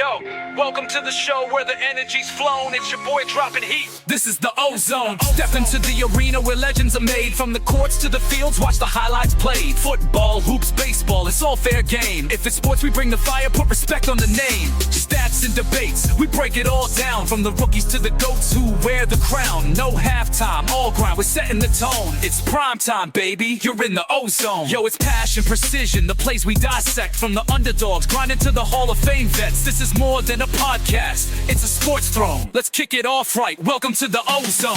Yo, welcome to the show where the energy's flown. It's your boy dropping heat. This is the ozone. Step into the arena where legends are made. From the courts to the fields, watch the highlights played. Football, hoops, baseball, it's all fair game. If it's sports, we bring the fire, put respect on the name. Stats and debates, we break it all down. From the rookies to the goats who wear the crown. No halftime, all grind, we're setting the tone. It's prime time, baby, you're in the ozone. Yo, it's passion, precision, the plays we dissect. From the underdogs, grinding to the Hall of Fame vets. This is more than a podcast, it's a sports throne. Let's kick it off right, welcome to the ozone.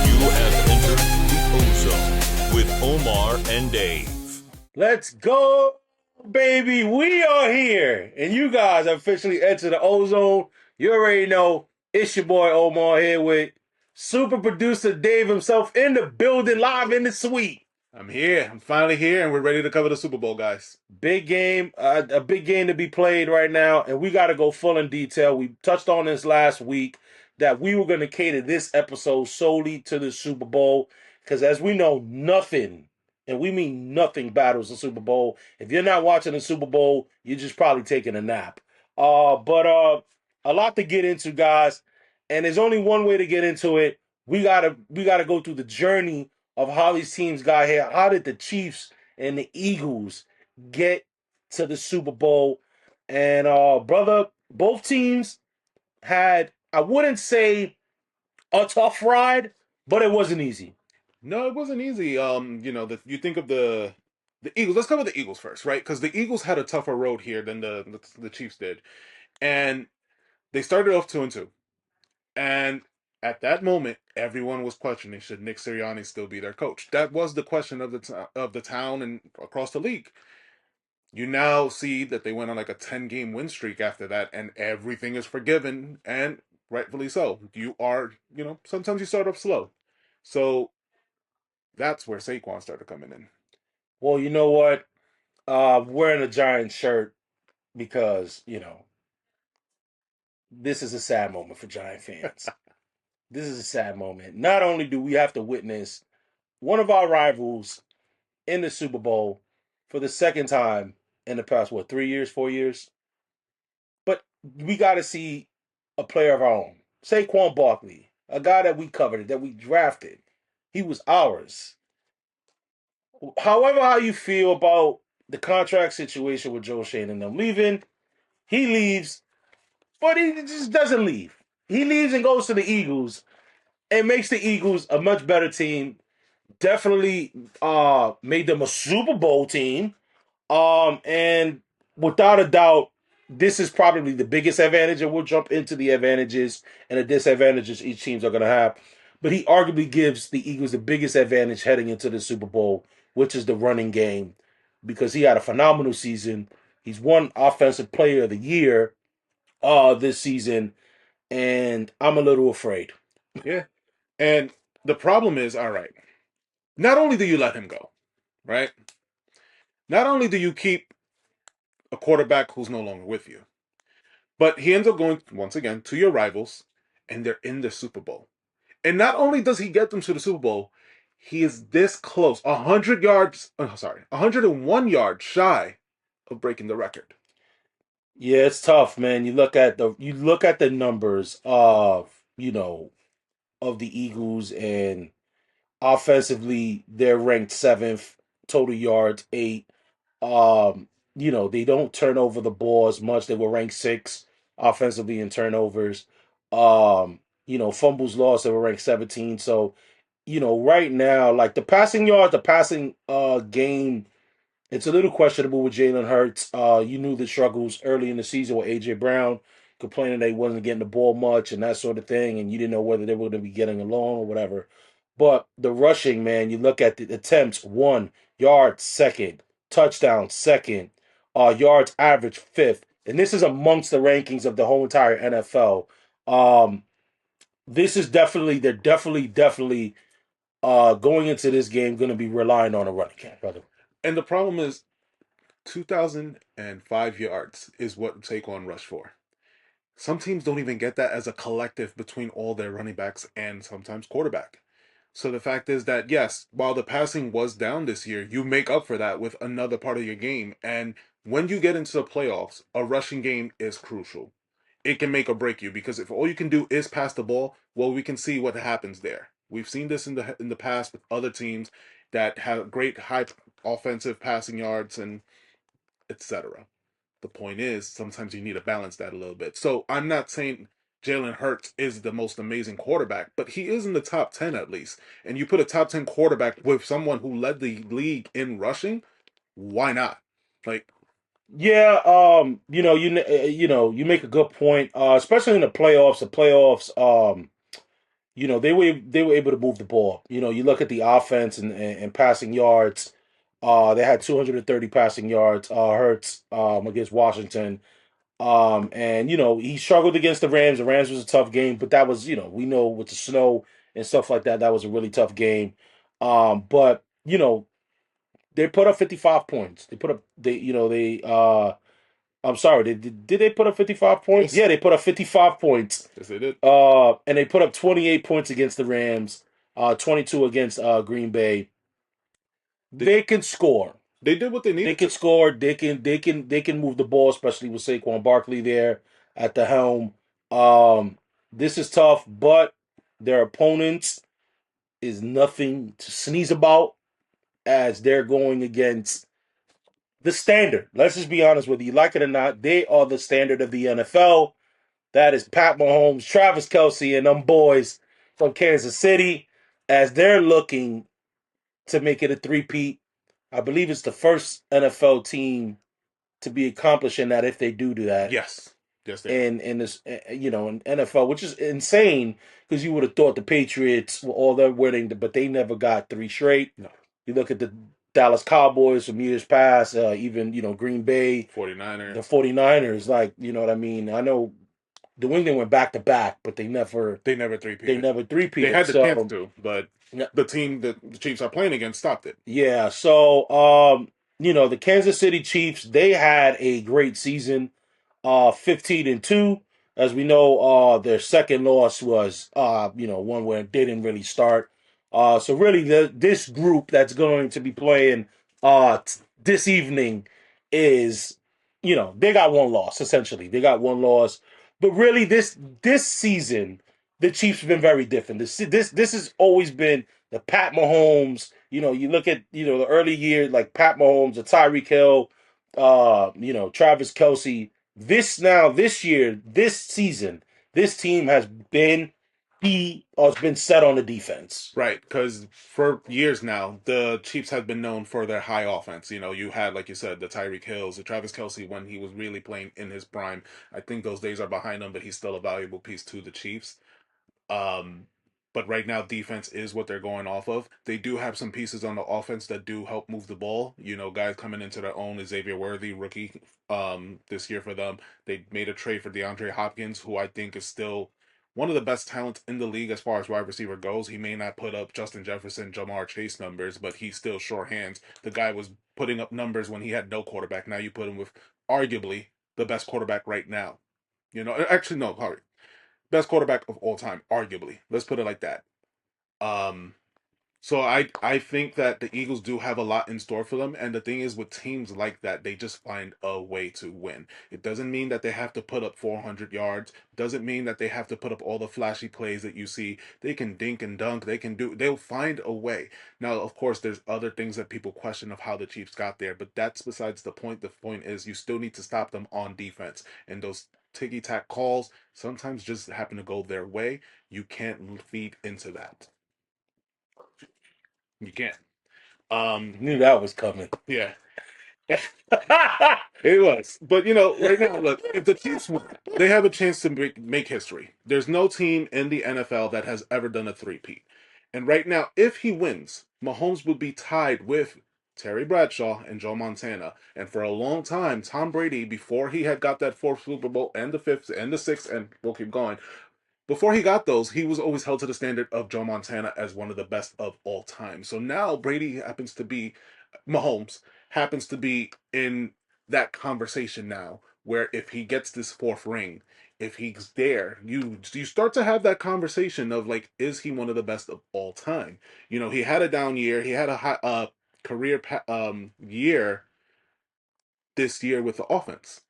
You have entered the ozone with Omar and Dave. Let's go, baby. We are here. And you guys have officially entered the ozone. You already know it's your boy Omar here with super producer Dave himself in the building, live in the suite. I'm here. I'm finally here, and we're ready to cover the Super Bowl, guys. Big game, a big game to be played right now, and we got to go full in detail. We touched on this last week that we were going to cater this episode solely to the Super Bowl because, as we know, nothing, and we mean nothing, battles the Super Bowl. If you're not watching the Super Bowl, you're just probably taking a nap. But a lot to get into, guys, and there's only one way to get into it. We gotta go through the journey of how these teams got here. How did the Chiefs and the Eagles get to the Super Bowl? And brother, both teams had, I wouldn't say a tough ride, but it wasn't easy. No, it wasn't easy. You think of the Eagles. Let's cover the Eagles first, right? Because the Eagles had a tougher road here than the Chiefs did, and they started off 2-2, and at that moment, everyone was questioning, should Nick Sirianni still be their coach? That was the question of the town and across the league. You now see that they went on like a 10-game win streak after that, and everything is forgiven, and rightfully so. You are, sometimes you start off slow. So that's where Saquon started coming in. Well, you know what? Wearing a Giants shirt because, this is a sad moment for Giant fans. This is a sad moment. Not only do we have to witness one of our rivals in the Super Bowl for the second time in the past, 3 years, 4 years? But we got to see a player of our own. Saquon Barkley, a guy that we coveted, that we drafted. He was ours. However, how you feel about the contract situation with Joe Shane and them leaving, he leaves, but he just doesn't leave. He leaves and goes to the Eagles and makes the Eagles a much better team. Definitely made them a Super Bowl team. And without a doubt, this is probably the biggest advantage, and we'll jump into the advantages and the disadvantages each teams are going to have. But he arguably gives the Eagles the biggest advantage heading into the Super Bowl, which is the running game, because he had a phenomenal season. He's won Offensive Player of the Year this season, and I'm a little afraid. Yeah. And the problem is, all right, not only do you let him go, right? Not only do you keep a quarterback who's no longer with you, but he ends up going, once again, to your rivals, and they're in the Super Bowl. And not only does he get them to the Super Bowl, he is this close, 101 yards shy of breaking the record. Yeah, it's tough, man. You look at the numbers of, of the Eagles, and offensively they're ranked 7th, total yards 8. They don't turn over the ball as much. They were ranked 6th offensively in turnovers. Fumbles lost, they were ranked 17. So, right now, like the passing yards, the passing game, it's a little questionable with Jalen Hurts. You knew the struggles early in the season with A.J. Brown, complaining that he wasn't getting the ball much and that sort of thing, and you didn't know whether they were going to be getting along or whatever. But the rushing, man, you look at the attempts, 1, yards, 2nd, touchdown, 2nd, yards average, 5th. And this is amongst the rankings of the whole entire NFL. This is definitely going into this game going to be relying on a running game, brother. And the problem is 2,005 yards is what Saquon rushed for. Some teams don't even get that as a collective between all their running backs and sometimes quarterback. So the fact is that, yes, while the passing was down this year, you make up for that with another part of your game. And when you get into the playoffs, a rushing game is crucial. It can make or break you because if all you can do is pass the ball, well, we can see what happens there. We've seen this in the past with other teams that have great high offensive passing yards and etc. The point is, sometimes you need to balance that a little bit. So I'm not saying Jalen Hurts is the most amazing quarterback, but he is in the top 10 at least. And you put a top 10 quarterback with someone who led the league in rushing, why not? Like, Yeah, you make a good point. Especially in the playoffs. The playoffs, they were able to move the ball. You look at the offense and passing yards. They had 230 passing yards. Hurts against Washington. And he struggled against the Rams. The Rams was a tough game, but that was we know with the snow and stuff like that, that was a really tough game. But they put up 55 points. They put up I'm sorry, did they put up 55 points? yes, Yeah, they put up 55 points. yes, they did. And they put up 28 points against the Rams, 22 against Green Bay. They, They can score. they did what they They needed can to. score. They can move the ball, especially with Saquon Barkley there at the helm. This is tough, but their opponents is nothing to sneeze about as they're going against the standard. Let's just be honest with you. Like it or not, they are the standard of the NFL. That is Pat Mahomes, Travis Kelce, and them boys from Kansas City as they're looking to make it a three-peat. I believe it's the first NFL team to be accomplishing that if they do that. Yes, yes, they are. In this, in NFL, which is insane because you would have thought the Patriots were all their winning, but they never got three straight. No, You look at the Dallas Cowboys from years past, even Green Bay, 49ers. the 49ers, like what I mean. I know New England went back to back, but they never They never three-peated. three-peated. They had the So chance to, but the team that the Chiefs are playing against stopped it. yeah, so the Kansas City Chiefs, they had a great season, 15-2. As we know, their second loss was one where they didn't really start. So really, this group that's going to be playing this evening is, they got one loss essentially. They got one loss, but really this season, the Chiefs have been very different. This has always been the Pat Mahomes. You look at the early years like Pat Mahomes, the Tyreek Hill, Travis Kelce. This year, this season, this team has been it's been set on the defense. Right, because for years now, the Chiefs have been known for their high offense. You had, like you said, the Tyreek Hills, the Travis Kelce when he was really playing in his prime. I think those days are behind him, but he's still a valuable piece to the Chiefs. Um, but right now, defense is what they're going off of. They do have some pieces on the offense that do help move the ball. Guys coming into their own. Xavier Worthy, rookie, this year for them. They made a trade for DeAndre Hopkins, who I think is still one of the best talents in the league as far as wide receiver goes. He may not put up Justin Jefferson, Jamar Chase numbers, but he's still sure hands. The guy was putting up numbers when he had no quarterback. Now you put him with arguably the best quarterback right now. Actually, no, sorry, best quarterback of all time, arguably. Let's put it like that. Um, so I think that the Eagles do have a lot in store for them, and the thing is with teams like that, they just find a way to win. It doesn't mean that they have to put up 400 yards. Doesn't mean that they have to put up all the flashy plays that you see. They can dink and dunk. They'll find a way. Now, of course, there's other things that people question of how the Chiefs got there, but that's besides the point. The point is you still need to stop them on defense, and those ticky-tack calls sometimes just happen to go their way. You can't feed into that. You can't. Knew that was coming. Yeah. It was. But right now, look, if the Chiefs win, they have a chance to make history. There's no team in the NFL that has ever done a three-peat. And right now, if he wins, Mahomes would be tied with Terry Bradshaw and Joe Montana. And for a long time, Tom Brady, before he had got that fourth Super Bowl and the fifth and the sixth, and we'll keep going, before he got those, he was always held to the standard of Joe Montana as one of the best of all time. So now Mahomes happens to be in that conversation now, where if he gets this fourth ring, if he's there, you start to have that conversation of like, is he one of the best of all time? He had a down year, he had a high career year this year with the offense.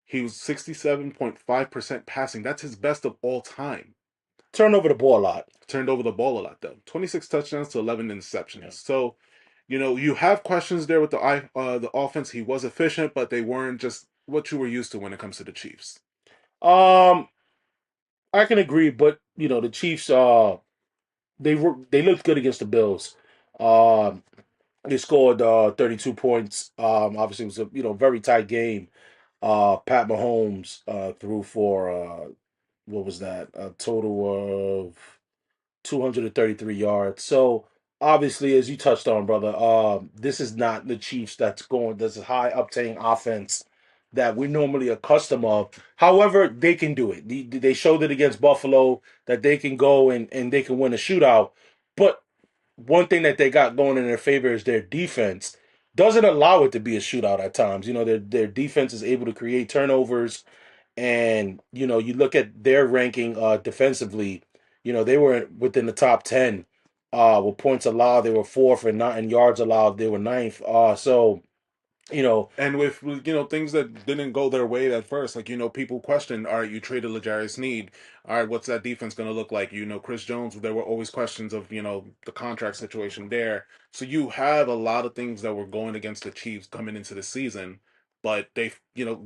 He was 67.5% passing. That's his best of all time. Turn over the ball a lot. Turned over the ball a lot, though. 26 touchdowns to 11 interceptions. Yeah. So, you have questions there with the offense. He was efficient, but they weren't just what you were used to when it comes to the Chiefs. I can agree, but the Chiefs they looked good against the Bills. Um they scored 32 points. Obviously it was a very tight game. Pat Mahomes threw for what was that? A total of 233 yards. So obviously, as you touched on, brother, this is not the Chiefs that's going. This is high octane offense that we're normally accustomed of. However, they can do it. They showed it against Buffalo that they can go and they can win a shootout. But one thing that they got going in their favor is their defense doesn't allow it to be a shootout at times. Their defense is able to create turnovers, and you look at their ranking defensively. They were within the top 10 with points allowed. They were fourth, and not in yards allowed they were ninth. So And with things that didn't go their way at first, like people questioned, all right, you traded L'Jarius Sneed, all right, what's that defense going to look like? Chris Jones, there were always questions of the contract situation there. So you have a lot of things that were going against the Chiefs coming into the season, but they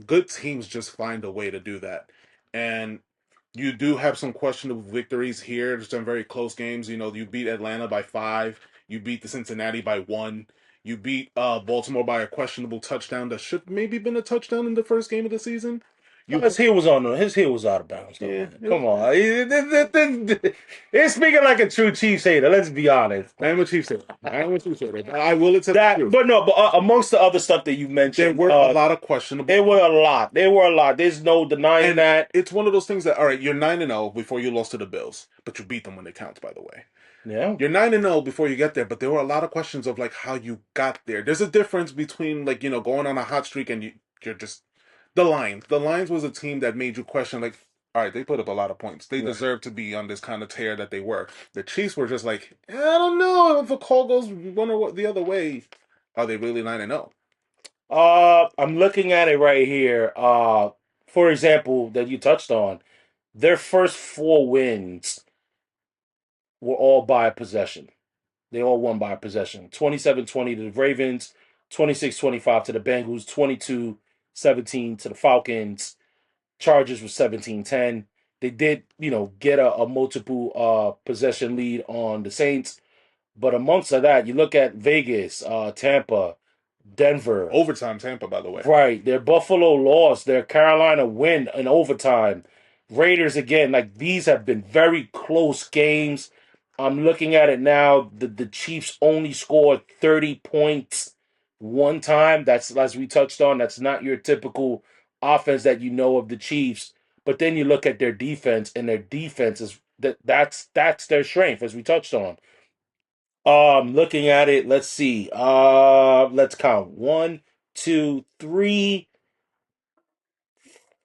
good teams just find a way to do that. And you do have some questionable victories here. There's some very close games. You beat Atlanta by 5. You beat the Cincinnati by 1. You beat Baltimore by a questionable touchdown that should maybe been a touchdown in the first game of the season. his heel was out of bounds. Though, Yeah, man. Come on, it's speaking like a true Chiefs hater. Let's be honest. I am a Chiefs hater. I will accept That, the truth. but no, but amongst the other stuff that you There mentioned, were a lot of questionable. There were a lot. There were a lot. There's no denying And that. it's one of those things that, all right, you're 9-0 before you lost to the Bills, but you beat them when it counts, by the way. Yeah. You're 9-0 before you get there, but there were a lot of questions of like how you got there. There's a difference between like, going on a hot streak and you're just the Lions. The Lions was a team that made you question like, all right, they put up a lot of points. They deserve to be on this kind of tear that they were. The Chiefs were just like, I don't know if a call goes one or the other way. Are they really 9-0? I'm looking at it right here. For example, that you touched on, their first 4 wins were all by possession. They all won by possession. 27-20 to the Ravens, 26-25 to the Bengals, 22-17 to the Falcons. Chargers was 17-10. They did, get a multiple possession lead on the Saints. But amongst that, you look at Vegas, Tampa, Denver. Overtime Tampa, by the way. Right. Their Buffalo lost. Their Carolina win in overtime. Raiders again. Like, these have been very close games. I'm looking at it now. The Chiefs only scored 30 points one time. That's, as we touched on, that's not your typical offense that you know of the Chiefs. But then you look at their defense, and their defense is that's their strength, as we touched on. Looking at it, let's see. Let's count. 1, 2, 3,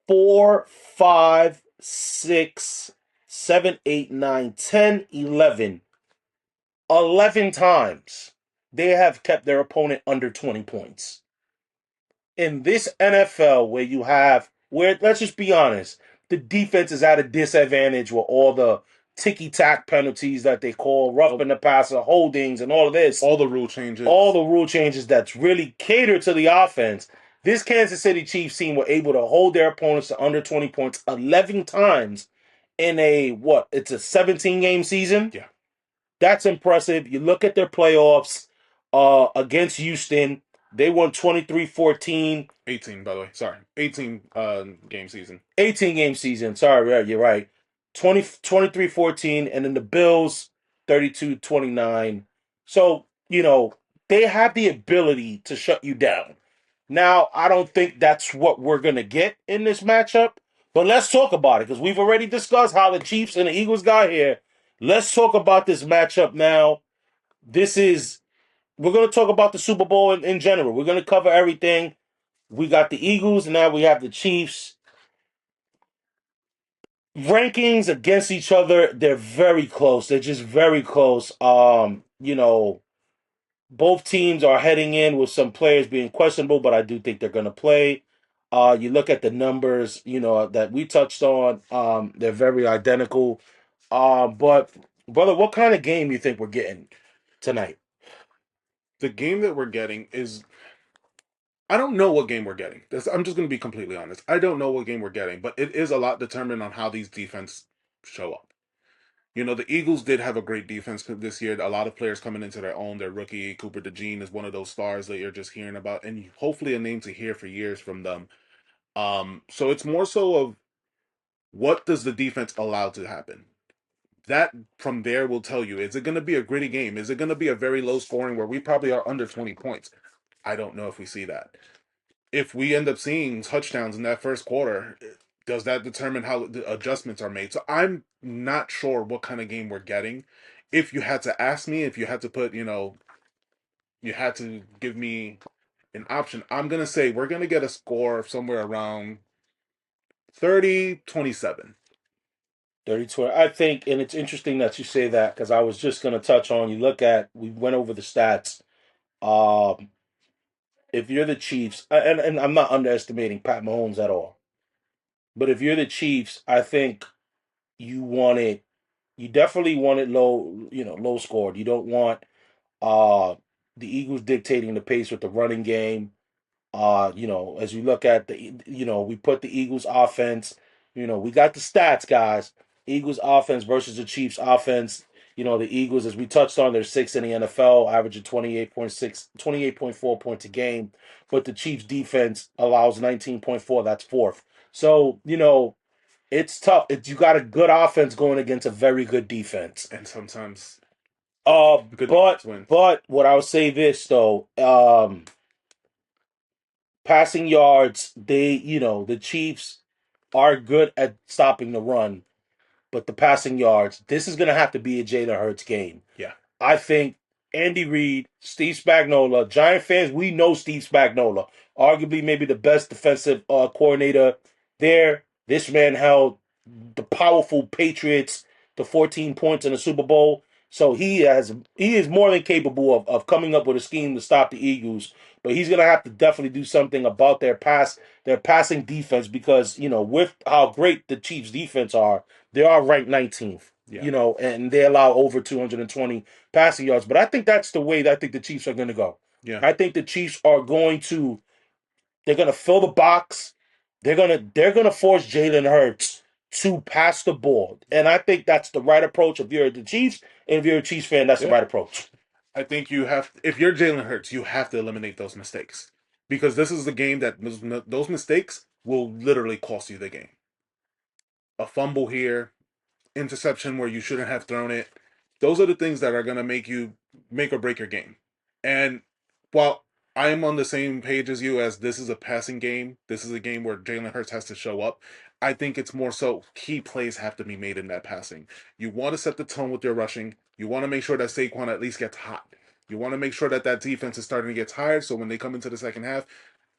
4, 5, 6, 7, 8, 9, 10, 11. 11 times they have kept their opponent under 20 points. In this NFL, where let's just be honest, the defense is at a disadvantage with all the ticky-tack penalties that they call, roughing the passer, holdings, and all of this. All the rule changes. All the rule changes that's really catered to the offense. This Kansas City Chiefs team were able to hold their opponents to under 20 points 11 times in it's a 17-game season? Yeah. That's impressive. You look at their playoffs against Houston. They won 23-14. 18, by the way. Sorry. 18 game season. 18-game season. Sorry, you're right. 23-14. And then the Bills, 32-29. So, they have the ability to shut you down. Now, I don't think that's what we're going to get in this matchup. But let's talk about it, because we've already discussed how the Chiefs and the Eagles got here. Let's talk about this matchup now. We're going to talk about the Super Bowl in general. We're going to cover everything. We got the Eagles, and now we have the Chiefs. Rankings against each other, they're very close. They're just very close. Both teams are heading in with some players being questionable, but I do think they're going to play. You look at the numbers, that we touched on. They're very identical. But brother, what kind of game you think we're getting tonight? The game that we're getting is, I don't know what game we're getting. I'm just going to be completely honest. I don't know what game we're getting, but it is a lot determined on how these defense show up. The Eagles did have a great defense this year. A lot of players coming into their own. Their rookie Cooper DeJean is one of those stars that you're just hearing about, and hopefully a name to hear for years from them. So it's more so of what does the defense allow to happen. That from there will tell you, is it going to be a gritty game? Is it going to be a very low scoring where we probably are under 20 points? I don't know if we see that. If we end up seeing touchdowns in that first quarter, does that determine how the adjustments are made? So I'm not sure what kind of game we're getting. If you had to ask me, if you had to put, you had to give me an option, I'm going to say we're going to get a score of somewhere around 30-27. 30-20. I think, and it's interesting that you say that because I was just going to touch on. We went over the stats. Um, if you're the Chiefs, and I'm not underestimating Pat Mahomes at all, but if you're the Chiefs, I think you want it. You definitely want it low, low scored. You don't want uh the Eagles dictating the pace with the running game. As we look at we put the Eagles offense, we got the stats, guys. Eagles offense versus the Chiefs offense. The Eagles, as we touched on, they're sixth in the NFL, averaging 28.4 points a game. But the Chiefs defense allows 19.4. That's fourth. So, it's tough. You got a good offense going against a very good defense. And sometimes good but win. but what I would say this though, passing yards, the Chiefs are good at stopping the run, but the passing yards, this is gonna have to be a Jalen Hurts game. Yeah. I think Andy Reid, Steve Spagnuolo, Giant fans, we know Steve Spagnuolo, arguably maybe the best defensive coordinator there. This man held the powerful Patriots to 14 points in the Super Bowl. So he is more than capable of coming up with a scheme to stop the Eagles. But he's gonna have to definitely do something about their passing defense because with how great the Chiefs defense are, they are ranked 19th. Yeah. And they allow over 220 passing yards. But I think that's the way that I think the Chiefs are going to go. Yeah. I think the Chiefs are going to fill the box. They're gonna force Jalen Hurts to pass the ball, and I think that's the right approach. If you're the Chiefs, and if you're a Chiefs fan, that's the right approach. I think if you're Jalen Hurts, you have to eliminate those mistakes because this is the game that those mistakes will literally cost you the game. A fumble here, interception where you shouldn't have thrown it. Those are the things that are going to make or break your game. And while I am on the same page as you as this is a passing game, this is a game where Jalen Hurts has to show up. I think it's more so key plays have to be made in that passing. You want to set the tone with your rushing. You want to make sure that Saquon at least gets hot. You want to make sure that defense is starting to get tired so when they come into the second half,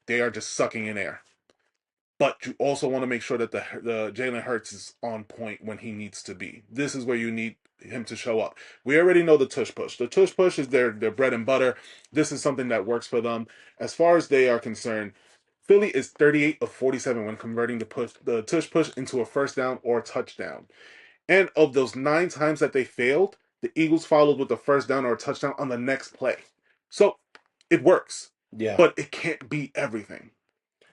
they are just sucking in air. But you also want to make sure that the Jalen Hurts is on point when he needs to be. This is where you need him to show up. We already know the tush push. The tush push is their bread and butter. This is something that works for them. As far as they are concerned, Philly is 38 of 47 when converting the tush push into a first down or a touchdown. And of those 9 times that they failed, the Eagles followed with a first down or a touchdown on the next play. So it works. Yeah. But it can't be everything.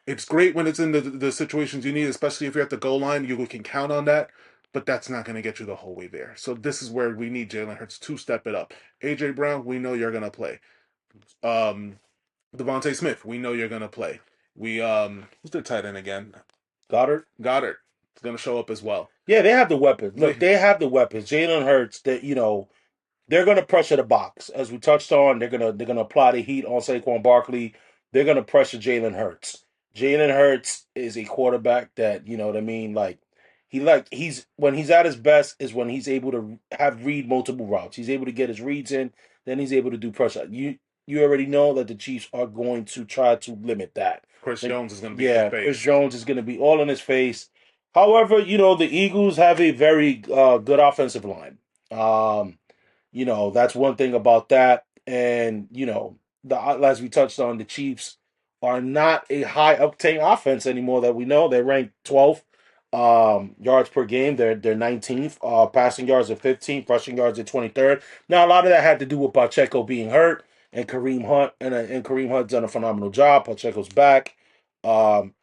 It's great when it's in the situations you need, especially if you're at the goal line, you can count on that, but that's not going to get you the whole way there. So this is where we need Jalen Hurts to step it up. A.J. Brown, we know you're going to play. Devontae Smith, we know you're going to play. Who's their tight end again? Goddard is going to show up as well. Yeah, they have the weapons. Look, they have the weapons. Jalen Hurts, they're going to pressure the box. As we touched on, they're going to apply the heat on Saquon Barkley. They're going to pressure Jalen Hurts. Jalen Hurts is a quarterback that, you know what I mean, he's when he's at his best is when he's able to read multiple routes. He's able to get his reads in, then he's able to do pressure. You already know that the Chiefs are going to try to limit that. Chris Jones is going to be in his face. Chris Jones is going to be all in his face. However, the Eagles have a very good offensive line. That's one thing about that. And as we touched on, the Chiefs are not a high octane offense anymore. That we know they're ranked 12th yards per game. They're 19th. Passing yards are 15th. Rushing yards are 23rd. Now a lot of that had to do with Pacheco being hurt and Kareem Hunt, and Kareem Hunt's done a phenomenal job. Pacheco's back. Um,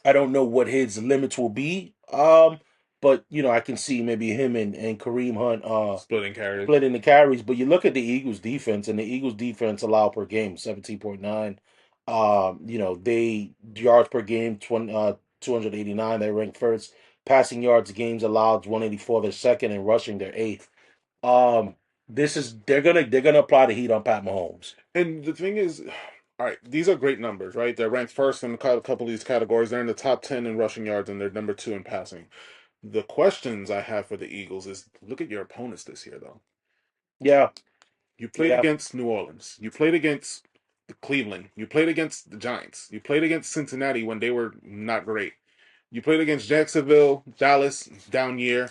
I don't know what his limits will be. But I can see maybe him and Kareem Hunt Splitting carries. splitting the carries. But you look at the Eagles defense, and the Eagles defense allowed per game 17.9. They yards per game 289. They rank first. Passing yards games allowed 184. They're second, and rushing they're eighth. This is they're gonna apply the heat on Pat Mahomes. And the thing is, all right, these are great numbers, right? They're ranked first in a couple of these categories. They're in the top 10 in rushing yards, and they're number 2 in passing. The questions I have for the Eagles is look at your opponents this year, though. Yeah, You played yeah, against New Orleans. You played against Cleveland. You played against the Giants. You played against Cincinnati when they were not great. You played against Jacksonville, Dallas, down year.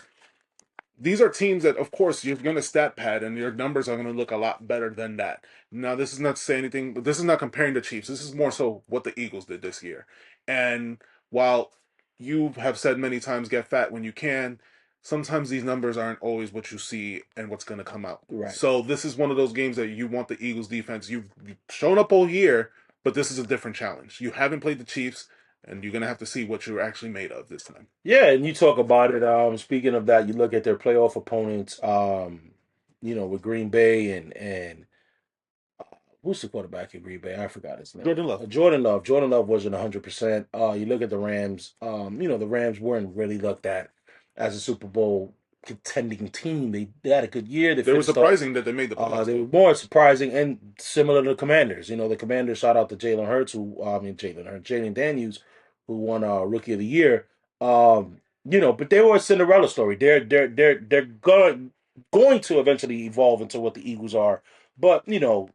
These are teams that, of course, you're going to stat pad and your numbers are going to look a lot better than that. Now, this is not to say anything, but this is not comparing the Chiefs. This is more so what the Eagles did this year. And while you have said many times, get fat when you can, sometimes these numbers aren't always what you see and what's going to come out. right. So this is one of those games that you want the Eagles defense. You've shown up all year, but this is a different challenge. You haven't played the Chiefs, and you're going to have to see what you're actually made of this time. Yeah, and you talk about it. Speaking of that, you look at their playoff opponents. With Green Bay and who's the quarterback in Green Bay? I forgot his name. Jordan Love. Jordan Love. Jordan Love wasn't 100%. You look at the Rams. The Rams weren't really looked at as a Super Bowl contending team. They had a good year. They were surprising that they made the playoffs. They were more surprising and similar to the Commanders. The Commanders shout out to Jalen Daniels, who won Rookie of the Year. But they were a Cinderella story. They're going to eventually evolve into what the Eagles are. But the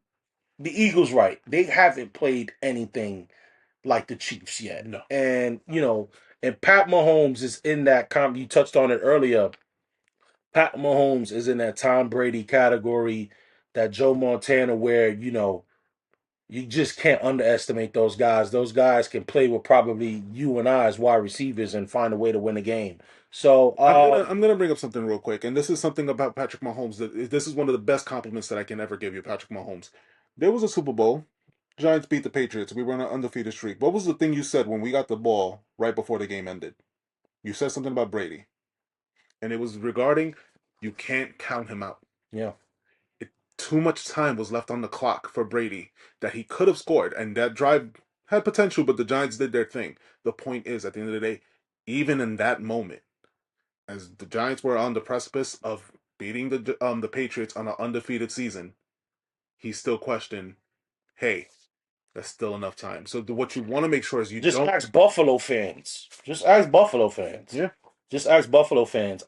Eagles, right? They haven't played anything like the Chiefs yet. No. And and Pat Mahomes is in that you touched on it earlier. Pat Mahomes is in that Tom Brady category, that Joe Montana, where you just can't underestimate those guys. Those guys can play with probably you and I as wide receivers and find a way to win a game. So I'm gonna bring up something real quick, and this is something about Patrick Mahomes. This is one of the best compliments that I can ever give you, Patrick Mahomes. There was a Super Bowl. Giants beat the Patriots. We were on an undefeated streak. What was the thing you said when we got the ball right before the game ended? You said something about Brady, and it was regarding you can't count him out. yeah. Too much time was left on the clock for Brady that he could have scored, and that drive had potential, but the Giants did their thing. The point is, at the end of the day, even in that moment, as the Giants were on the precipice of beating the Patriots on an undefeated season, he still questioned, "Hey, that's still enough time." So what you want to make sure is you Just don't. ask Buffalo fans. Just ask Buffalo fans. Yeah. Just ask Buffalo fans.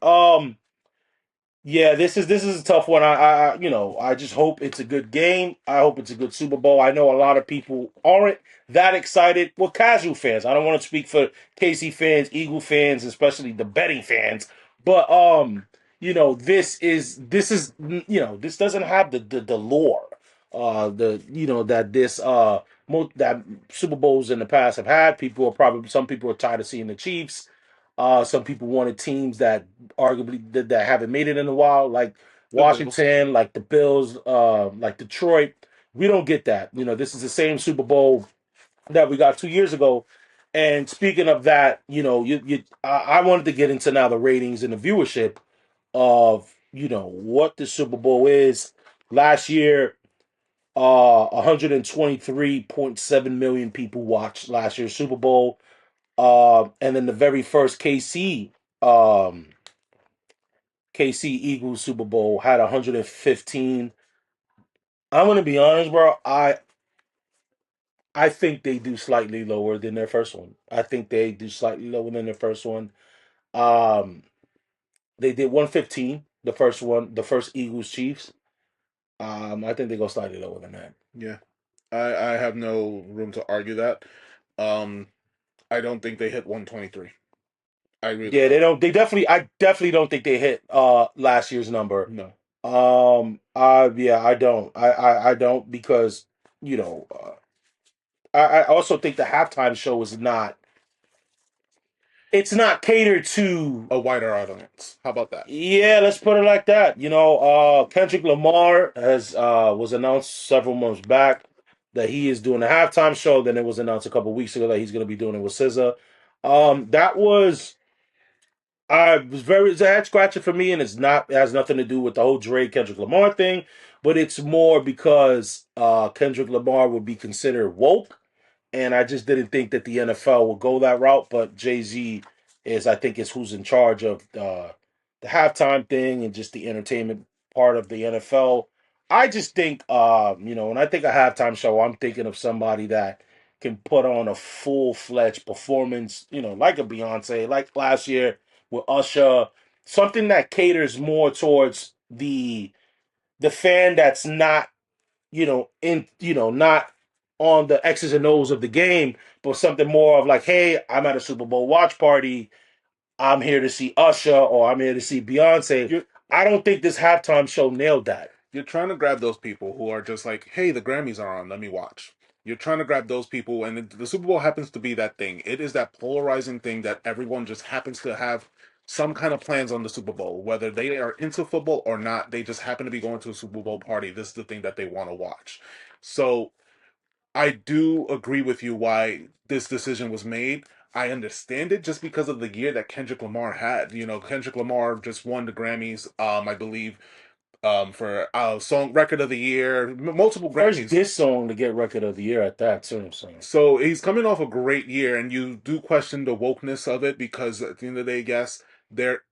Yeah, this is a tough one. I just hope it's a good game. I hope it's a good Super Bowl. I know a lot of people aren't that excited. Well, casual fans. I don't want to speak for KC fans, Eagle fans, especially the betting fans. But this doesn't have the lore. That Super Bowls in the past have had. Some people are tired of seeing the Chiefs. Some people wanted teams that arguably that haven't made it in a while, like Washington, like the Bills, like Detroit. We don't get that. This is the same Super Bowl that we got 2 years ago. And speaking of that, I wanted to get into now the ratings and the viewership of what the Super Bowl is. Last year, 123.7 million people watched last year's Super Bowl. And then the very first KC Eagles Super Bowl had 115. I'm gonna be honest, bro. I think they do slightly lower than their first one. I think they do slightly lower than their first one. Um, they did 115, the first one, the first Eagles Chiefs. I think they go slightly lower than that. Yeah, I have no room to argue that. I don't think they hit 123. I really Yeah, they don't. They definitely. I definitely don't think they hit last year's number. no. Yeah, I don't. I don't because you know. I also think the halftime show is not. It's not catered to. A wider audience. How about that? Yeah, let's put it like that. Kendrick Lamar has was announced several months back that he is doing a halftime show. Then it was announced a couple weeks ago that he's going to be doing it with SZA. That was I was very it's a head scratcher for me, and it has nothing to do with the whole Dre Kendrick Lamar thing, but it's more because Kendrick Lamar would be considered woke, and I just didn't think that the NFL would go that route. But Jay Z I think, is who's in charge of the halftime thing and just the entertainment part of the NFL. I just think, when I think of halftime show, I'm thinking of somebody that can put on a full fledged performance, like a Beyonce, like last year with Usher, something that caters more towards the fan that's not not on the X's and O's of the game, but something more of like, hey, I'm at a Super Bowl watch party. I'm here to see Usher or I'm here to see Beyonce. You're, I don't think this halftime show nailed that. you're trying to grab those people who are just like, hey, the Grammys are on, let me watch. You're trying to grab those people, and the Super Bowl happens to be that thing. It is that polarizing thing that everyone just happens to have some kind of plans on the Super Bowl. Whether they are into football or not, they just happen to be going to a Super Bowl party. This is the thing that they want to watch. So I do agree with you why this decision was made. I understand it just because of the year that Kendrick Lamar had. Kendrick Lamar just won the Grammys, I believe, for song record of the year, multiple First Grammys. diss song to get record of the year at that too. So he's coming off a great year, and you do question the wokeness of it because at the end of the day, yes, there.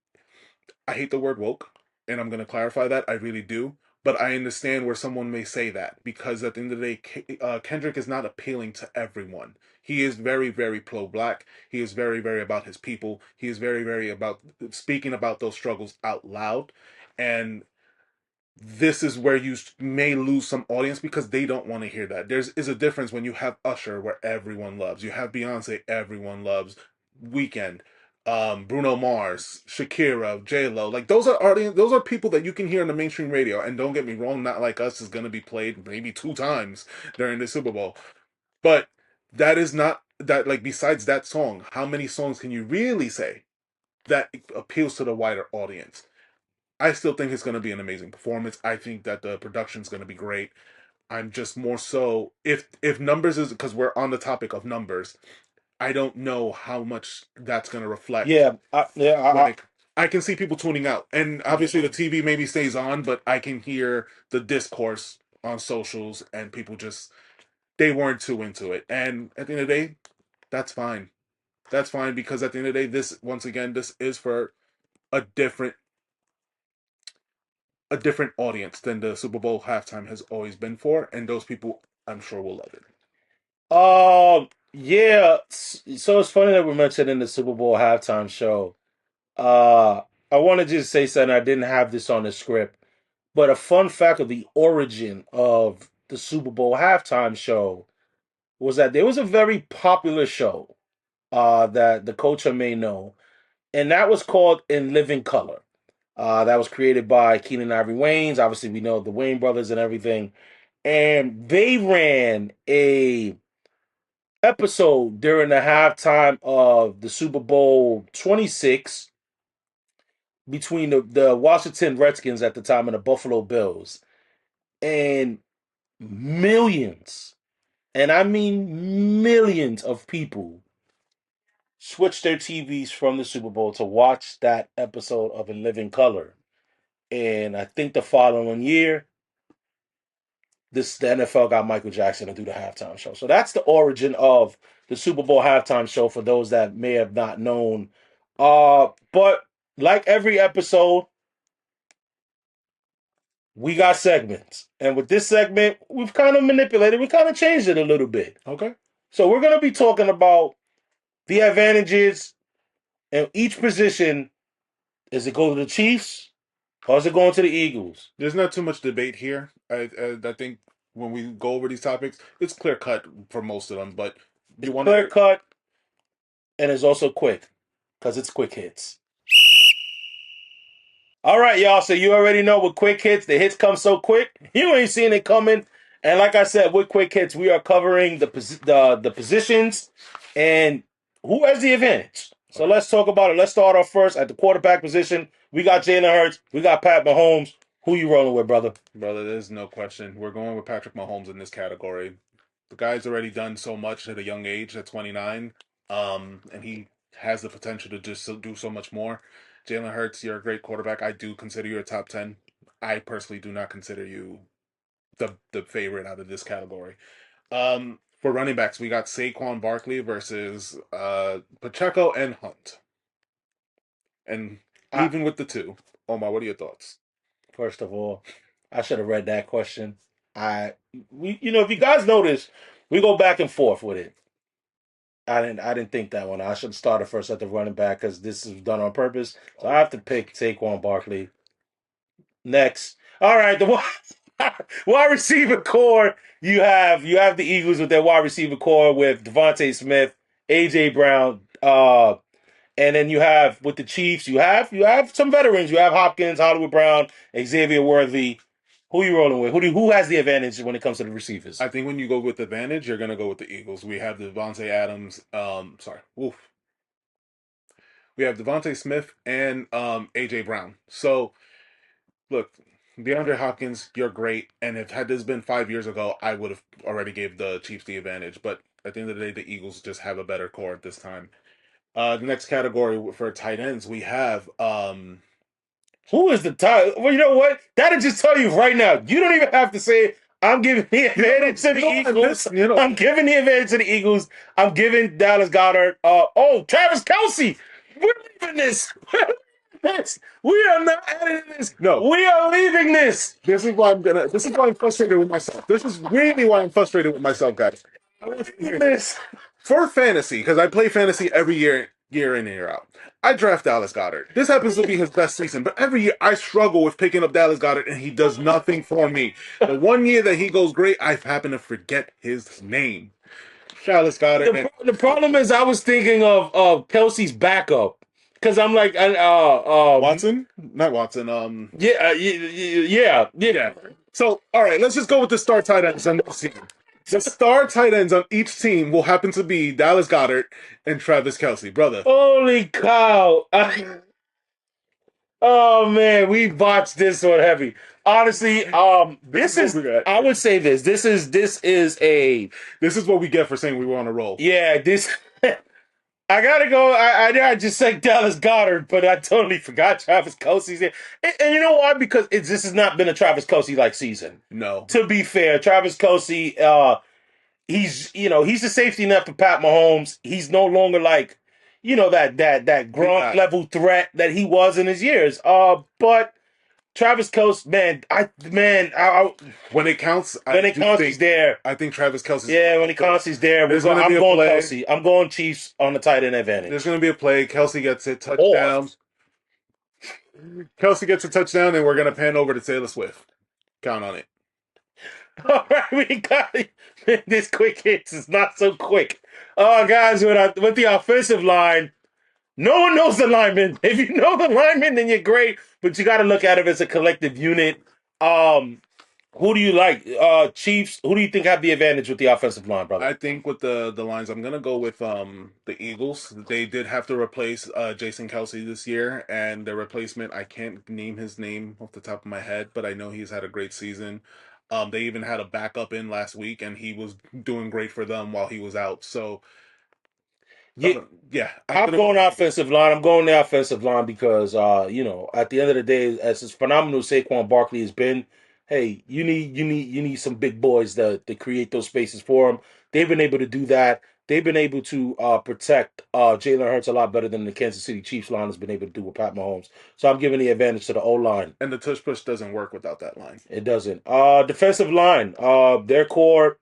I hate the word woke, and I'm going to clarify that. I really do. But I understand where someone may say that because at the end of the day, Kendrick is not appealing to everyone. He is very, very pro-black. He is very, very about his people. He is very, very about speaking about those struggles out loud. And this is where you may lose some audience because they don't want to hear that. There's is a difference when you have Usher, where everyone loves. You have Beyonce, everyone loves. Weekend, Bruno Mars, Shakira, J Lo. Like those are audience. Those are people that you can hear on the mainstream radio. And don't get me wrong, Not Like Us is going to be played maybe 2 times during the Super Bowl. But that is not that. Like besides that song, how many songs can you really say that appeals to the wider audience? I still think it's going to be an amazing performance. I think that the production's going to be great. I'm just more so if numbers is because we're on the topic of numbers. I don't know how much that's going to reflect. Yeah, Like I can see people tuning out, and obviously the TV maybe stays on, but I can hear the discourse on socials, and people just they weren't too into it. And at the end of the day, that's fine. That's fine because at the end of the day, this once again, this is for a different audience than the Super Bowl halftime has always been for, and those people I'm sure will love it. yeah. So it's funny that we're mentioning the Super Bowl halftime show. Uh, I want to just say something. I didn't have this on the script, but a fun fact of the origin of the Super Bowl halftime show was that there was a very popular show that the culture may know, and that was called In Living Color. That was created by Keenan Ivory Wayans. Obviously, we know the Wayne brothers and everything. And they ran a episode during the halftime of the Super Bowl 26 between the Washington Redskins at the time and the Buffalo Bills. And millions, and I mean millions of people switched their TVs from the Super Bowl to watch that episode of In Living Color. And I think the following year, the NFL got Michael Jackson to do the halftime show. So that's the origin of the Super Bowl halftime show for those that may have not known. But like every episode, we got segments. And with this segment, we've kind of manipulated, we kind of changed it a little bit. Okay. So we're going to be talking about the advantages in each position. Is it go to the Chiefs or is it going to the Eagles? There's not too much debate here. I think when we go over these topics, it's clear cut for most of them. But It's clear cut and it's also quick because it's quick hits. All right, y'all. So you already know with quick hits, the hits come so quick, you ain't seeing it coming. And like I said, with quick hits, we are covering the positions and who has the advantage. So let's talk about it. Let's start off first at the quarterback position. We got Jalen Hurts. We got Pat Mahomes. Who you rolling with, brother? Brother, there's no question. We're going with Patrick Mahomes in this category. The guy's already done so much at a young age, at 29, and he has the potential to just do so much more. Jalen Hurts, you're a great quarterback. I do consider you a top 10. I personally do not consider you the favorite out of this category. For running backs, we got Saquon Barkley versus Pacheco and Hunt. And even with the two, Omar, what are your thoughts? First of all, I should have read that question. If you guys notice, we go back and forth with it. I didn't think that one. I should have started first at the running back because this is done on purpose. So I have to pick Saquon Barkley. Next. All right, the wide receiver core. You have the Eagles with their wide receiver core with Devontae Smith, AJ Brown, and then you have with the Chiefs, you have some veterans. You have Hopkins, Hollywood Brown, Xavier Worthy. Who you rolling with? Who has the advantage when it comes to the receivers? I think when you go with advantage, you're gonna go with the Eagles. We have Devontae Adams. We have Devontae Smith and AJ Brown. So look, DeAndre Hopkins, you're great. And if had this been 5 years ago, I would have already gave the Chiefs the advantage. But at the end of the day, the Eagles just have a better core at this time. The next category for tight ends, we have Who is the tight? Well, you know what? That'll just tell you right now. You don't even have to say I'm giving the advantage to the Eagles. I'm giving the advantage to the Eagles. I'm giving Dallas Goddard. Travis Kelce. We're leaving this. We are not editing this. No. We are leaving this. This is why I'm frustrated with myself. This is really why I'm frustrated with myself, guys. This. For fantasy, because I play fantasy every year in and year out. I draft Dallas Goddard. This happens to be his best season, but every year I struggle with picking up Dallas Goddard, and he does nothing for me. The one year that he goes great, I happen to forget his name. Dallas Goddard. The problem is I was thinking of Kelsey's backup. Because I'm like, Watson? Not Watson. Yeah. So, all right, let's just go with the star tight ends on this team. The star tight ends on each team will happen to be Dallas Goddard and Travis Kelce, brother. Holy cow. Oh, man, we botched this one heavy. Honestly, I would say this. This is what we get for saying we were on a roll. Yeah, this... I gotta go. I just said Dallas Goddard, but I totally forgot Travis Kelce's there. And you know why? Because this has not been a Travis Kelce-like season. No. To be fair, Travis Kelce, he's the safety net for Pat Mahomes. He's no longer like, that Gronk level threat that he was in his years. But Travis Kelce, when it counts, he's there. I think Travis Kelce. Yeah, when it counts, he's there. I'm going Kelce. I'm going Chiefs on the tight end advantage. There's going to be a play. Kelce gets it, touchdown. Kelce gets a touchdown, and we're going to pan over to Taylor Swift. Count on it. All right, we got it. This quick hits is not so quick. Guys, with the offensive line, no one knows the lineman. If you know the lineman, then you're great. But you got to look at it as a collective unit. Who do you like? Chiefs, who do you think have the advantage with the offensive line, brother? I think with the lines, I'm going to go with the Eagles. They did have to replace Jason Kelce this year, and the replacement, I can't name his name off the top of my head, but I know he's had a great season. They even had a backup in last week, and he was doing great for them while he was out. So, yeah. I'm going offensive line. I'm going the offensive line because, at the end of the day, as phenomenal Saquon Barkley has been, hey, you need some big boys to create those spaces for him. They've been able to do that. They've been able to protect Jalen Hurts a lot better than the Kansas City Chiefs line has been able to do with Pat Mahomes. So I'm giving the advantage to the O-line. And the tush push doesn't work without that line. It doesn't. Defensive line, their core,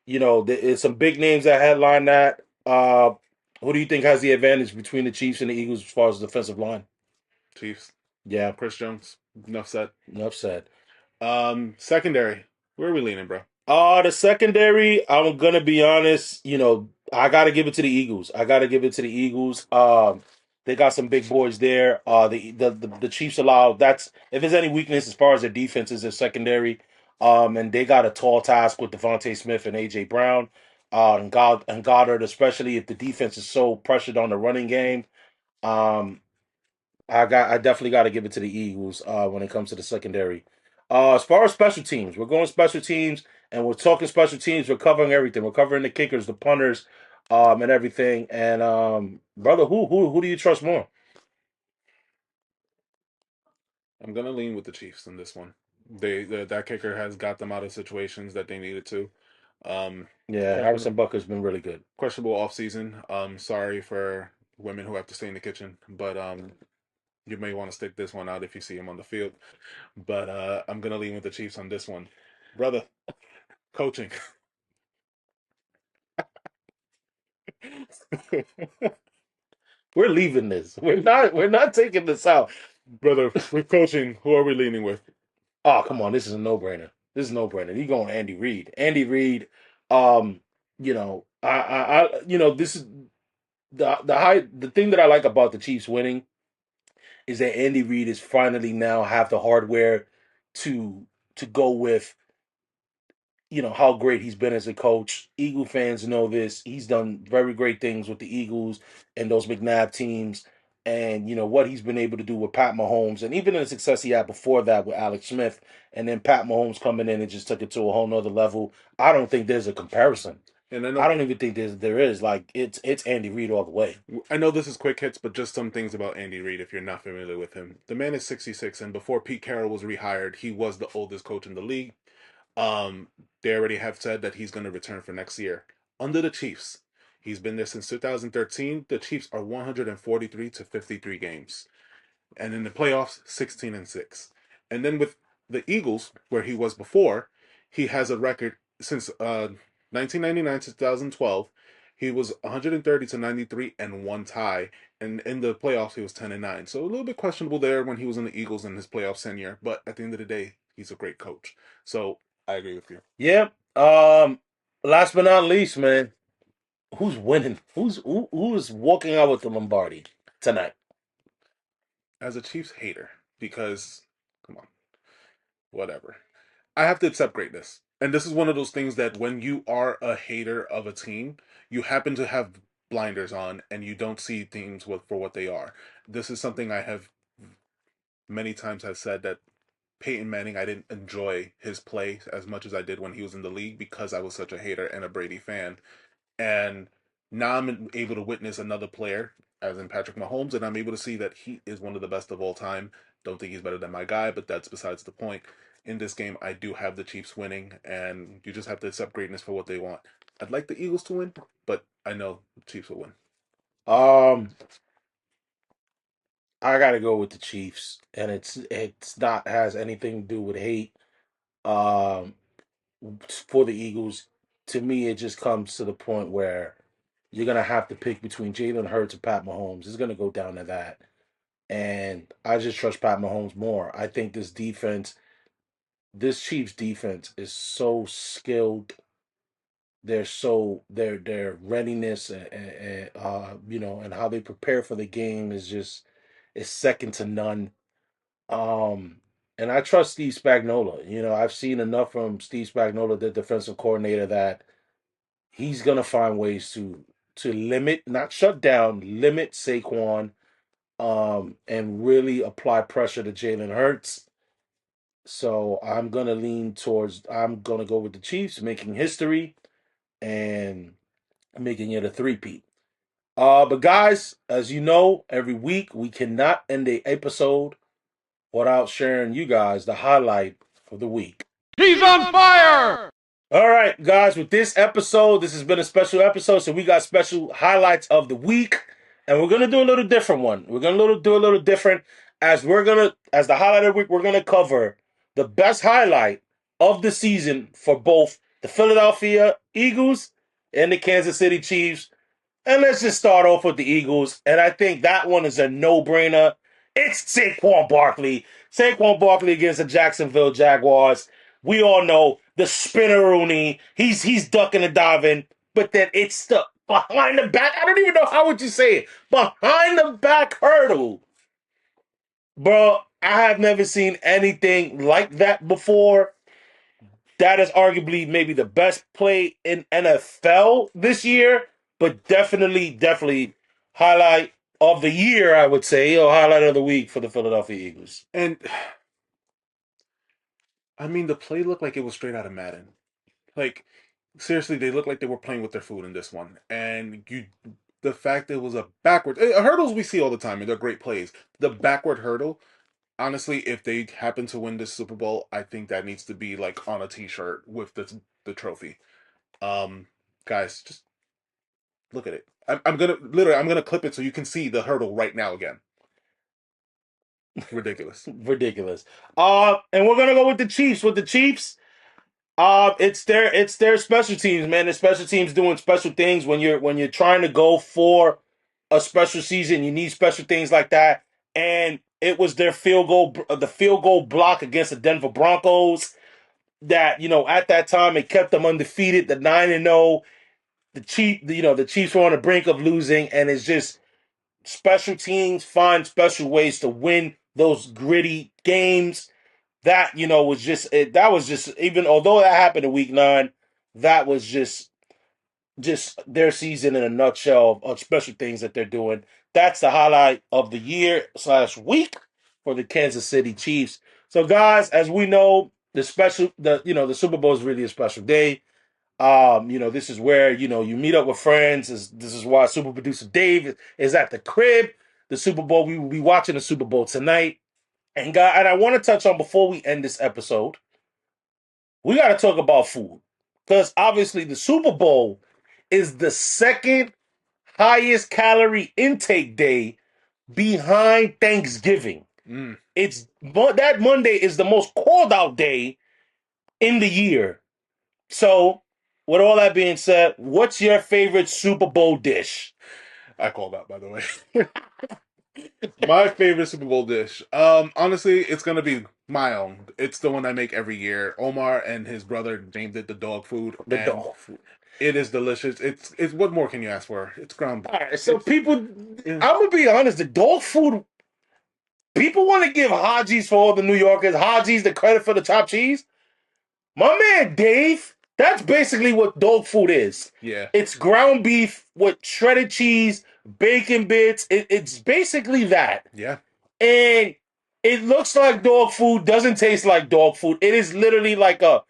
there's some big names that headline that. Who do you think has the advantage between the Chiefs and the Eagles as far as the defensive line? Chiefs. Yeah. Chris Jones. Enough said. Secondary. Where are we leaning, bro? The secondary, I'm going to be honest, I got to give it to the Eagles. They got some big boys there. The Chiefs allow that's if there's any weakness as far as their defense is their secondary. And they got a tall task with Devontae Smith and AJ Brown, and Goddard, especially if the defense is so pressured on the running game. Um, I definitely got to give it to the Eagles when it comes to the secondary. As far as special teams, we're going special teams, and we're talking special teams. We're covering everything. We're covering the kickers, the punters, and everything. And brother, who do you trust more? I'm gonna lean with the Chiefs in this one. That kicker has got them out of situations that they needed to. Yeah, Questionable, Harrison Butker's been really good. questionable off season. Sorry for women who have to stay in the kitchen, but you may want to stick this one out if you see him on the field. But I'm gonna lean with the Chiefs on this one, brother. Coaching. We're leaving this. We're not taking this out. Brother, with coaching, who are we leaning with? Oh, come on, this is a no-brainer. This is a no-brainer. You going Andy Reid. Andy Reid, um, this is the thing that I like about the Chiefs winning is that Andy Reid is finally now have the hardware to go with how great he's been as a coach. Eagle fans know this. He's done very great things with the Eagles and those McNabb teams, and what he's been able to do with Pat Mahomes, and even the success he had before that with Alex Smith, and then Pat Mahomes coming in and just took it to a whole nother level. I don't think there's a comparison. And I don't even think there is. Like it's Andy Reid all the way. I know this is quick hits, but just some things about Andy Reid if you're not familiar with him. The man is 66, and before Pete Carroll was rehired, he was the oldest coach in the league. Um, they already have said that he's going to return for next year. Under the Chiefs, he's been there since 2013. The Chiefs are 143 to 53 games, and in the playoffs, 16-6. And then with the Eagles, where he was before, he has a record since 1999 to 2012. He was 130 to 93 and one tie, and in the playoffs he was 10-9. So a little bit questionable there when he was in the Eagles in his playoff tenure. But at the end of the day, he's a great coach. So I agree with you. Yeah. Last but not least, man, who's winning? Who's walking out with the Lombardi tonight? As a Chiefs hater, because come on, whatever. I have to accept greatness. And this is one of those things that when you are a hater of a team, you happen to have blinders on and you don't see teams for what they are. This is something I have many times have said that Peyton Manning, I didn't enjoy his play as much as I did when he was in the league because I was such a hater and a Brady fan. And now I'm able to witness another player, as in Patrick Mahomes, and I'm able to see that he is one of the best of all time. Don't think he's better than my guy, but that's besides the point. In this game, I do have the Chiefs winning, and you just have to accept greatness for what they want. I'd like the Eagles to win, but I know the Chiefs will win. Um, I gotta go with the Chiefs, and it's not has anything to do with hate. Um, for the Eagles, to me, it just comes to the point where you're gonna have to pick between Jalen Hurts and Pat Mahomes. It's gonna go down to that, and I just trust Pat Mahomes more. I think this Chiefs defense is so skilled. Their readiness and how they prepare for the game is second to none. And I trust Steve Spagnuolo. I've seen enough from Steve Spagnuolo, the defensive coordinator, that he's gonna find ways to limit, not shut down, limit Saquon, and really apply pressure to Jalen Hurts. So I'm gonna go with the Chiefs, making history and making it a three-peat. But guys, as you know, every week we cannot end a episode without sharing you guys the highlight of the week. He's on fire! All right, guys, with this episode, this has been a special episode, so we got special highlights of the week, and we're gonna do a little different one. We're gonna do a little different as the highlight of the week, we're gonna cover the best highlight of the season for both the Philadelphia Eagles and the Kansas City Chiefs. And let's just start off with the Eagles. And I think that one is a no-brainer. It's Saquon Barkley. Saquon Barkley against the Jacksonville Jaguars. We all know the spinneroonie. He's ducking and diving. But then it's the behind the back. I don't even know how would you say it. Behind the back hurdle. Bro, I have never seen anything like that before. That is arguably maybe the best play in NFL this year, but definitely highlight of the year, I would say, or highlight of the week for the Philadelphia Eagles. And I mean, the play looked like it was straight out of Madden. Like, seriously, they looked like they were playing with their food in this one. And the fact that it was a backward hurdles we see all the time, and they're great plays. The backward hurdle, honestly, if they happen to win this Super Bowl, I think that needs to be like on a T-shirt with the trophy. Guys, just look at it. I'm gonna clip it so you can see the hurdle right now again. Ridiculous. Ridiculous. And we're gonna go with the Chiefs. With the Chiefs, it's their special teams, man. The special teams doing special things when you're trying to go for a special season. You need special things like that, and it was their the field goal block against the Denver Broncos that at that time it kept them undefeated. The 9-0, the Chiefs were on the brink of losing, and it's just special teams find special ways to win those gritty games. That was just that was just, even although that happened in week 9, that was just their season in a nutshell of special things that they're doing. That's the highlight of the year / week for the Kansas City Chiefs. So guys, as we know, the Super Bowl is really a special day. This is where you meet up with friends. This is why super producer Dave is at the crib. The Super Bowl, we will be watching the Super Bowl tonight. And I want to touch on, before we end this episode, we got to talk about food. Because obviously the Super Bowl is the second highest calorie intake day behind Thanksgiving. It's that Monday is the most called out day in the year. So, with all that being said, what's your favorite Super Bowl dish? I called out, by the way. My favorite Super Bowl dish. Honestly, it's gonna be my own. It's the one I make every year. Omar and his brother named it the dog food. The dog food. It is delicious. It's what more can you ask for? It's ground. All right, so I'm gonna be honest. The dog food. People want to give Haji's, for all the New Yorkers, Haji's the credit for the chopped cheese. My man Dave, that's basically what dog food is. Yeah. It's ground beef with shredded cheese, bacon bits. It's basically that. Yeah. And it looks like dog food, doesn't taste like dog food. It is literally like a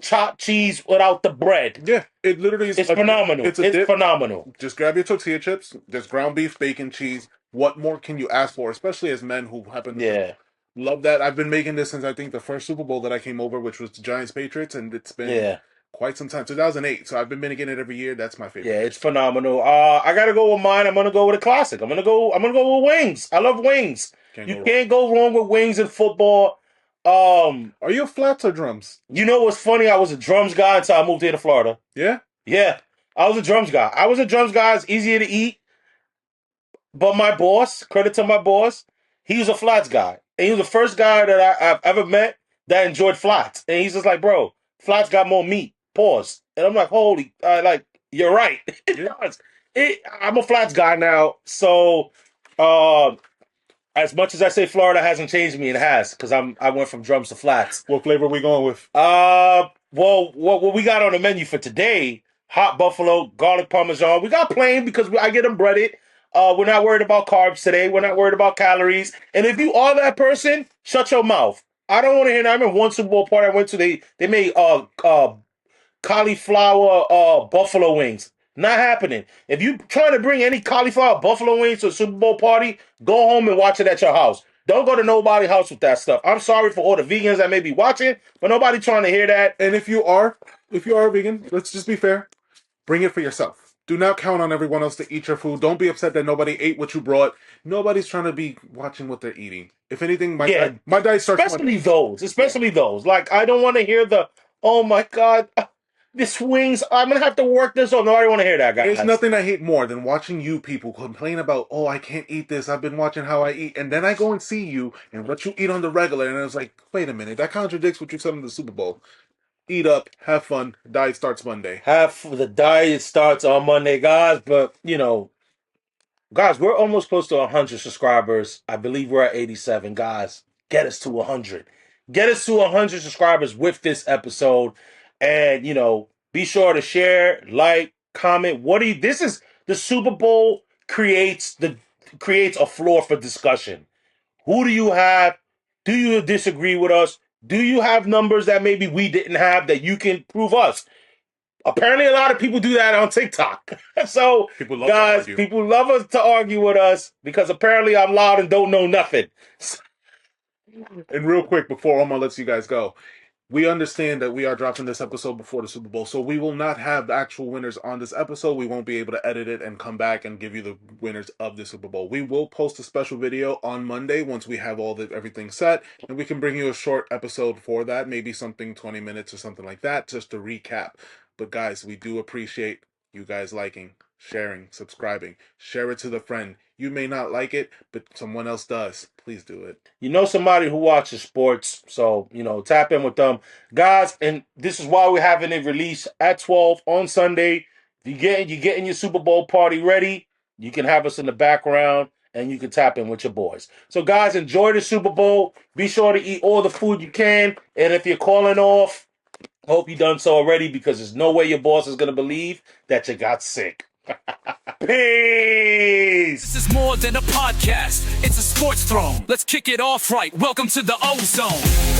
chopped cheese without the bread. Yeah, it literally is. It's phenomenal. It's phenomenal. Just grab your tortilla chips. There's ground beef, bacon, cheese. What more can you ask for? Especially as men who happen to love that. I've been making this since I think the first Super Bowl that I came over, which was the Giants Patriots, and it's been quite some time. 2008. So I've been making it every year. That's my favorite. Yeah, it's phenomenal. I gotta go with mine. I'm gonna go with a classic. I'm gonna go with wings. I love wings. Can't go wrong with wings in football. Are you a flats or drums? You know what's funny? I was a drums guy until I moved here to Florida. Yeah? Yeah. I was a drums guy. It's easier to eat. But my boss, credit to my boss, he was a flats guy. And he was the first guy that I've ever met that enjoyed flats. And he's just like, bro, flats got more meat. Pause. And I'm like, you're right. I'm a flats guy now. So, as much as I say Florida hasn't changed me, it has, because I went from drums to flats. What flavor are we going with? Well, what we got on the menu for today: hot buffalo, garlic parmesan. We got plain because I get them breaded. We're not worried about carbs today. We're not worried about calories. And if you are that person, shut your mouth. I don't want to hear that. I remember one Super Bowl party I went to. They made cauliflower buffalo wings. Not happening. If you trying to bring any cauliflower buffalo wings to a Super Bowl party, go home and watch it at your house. Don't go to nobody's house with that stuff. I'm sorry for all the vegans that may be watching, but nobody trying to hear that. And if you are a vegan, let's just be fair. Bring it for yourself. Do not count on everyone else to eat your food. Don't be upset that nobody ate what you brought. Nobody's trying to be watching what they're eating. If anything, my diet starts. Especially those. Like, I don't want to hear the, oh my God, this wings, I'm going to have to work this off. Nobody want to hear that, guys. There's nothing I hate more than watching you people complain about, oh, I can't eat this. I've been watching how I eat. And then I go and see you and what you eat on the regular. And I was like, wait a minute. That contradicts what you said in the Super Bowl. eat up, have fun. Diet starts Monday. The diet starts on Monday, guys. But guys, we're almost close to 100 subscribers. I believe we're at 87. Guys, get us to 100. Get us to 100 subscribers with this episode. And, be sure to share, like, comment. This is the Super Bowl creates a floor for discussion. Who do you have? Do you disagree with us? Do you have numbers that maybe we didn't have that you can prove us? Apparently, a lot of people do that on TikTok. So, People love guys, to argue. people love us to argue with us because apparently I'm loud and don't know nothing. And real quick, before Omar lets you guys go, we understand that we are dropping this episode before the Super Bowl, so we will not have the actual winners on this episode. We won't be able to edit it and come back and give you the winners of the Super Bowl. We will post a special video on Monday once we have everything set, and we can bring you a short episode for that, maybe something 20 minutes or something like that, just to recap. But guys, we do appreciate you guys liking, sharing, subscribing. Share it to the friend. You may not like it, but someone else does. Please do it. You know somebody who watches sports, so, tap in with them. Guys, and this is why we're having it released at 12 on Sunday. You're getting your Super Bowl party ready. You can have us in the background, and you can tap in with your boys. So, guys, enjoy the Super Bowl. Be sure to eat all the food you can. And if you're calling off, hope you done so already because there's no way your boss is going to believe that you got sick. Peace! This is more than a podcast. It's a sports throne. Let's kick it off right. Welcome to the Ozone.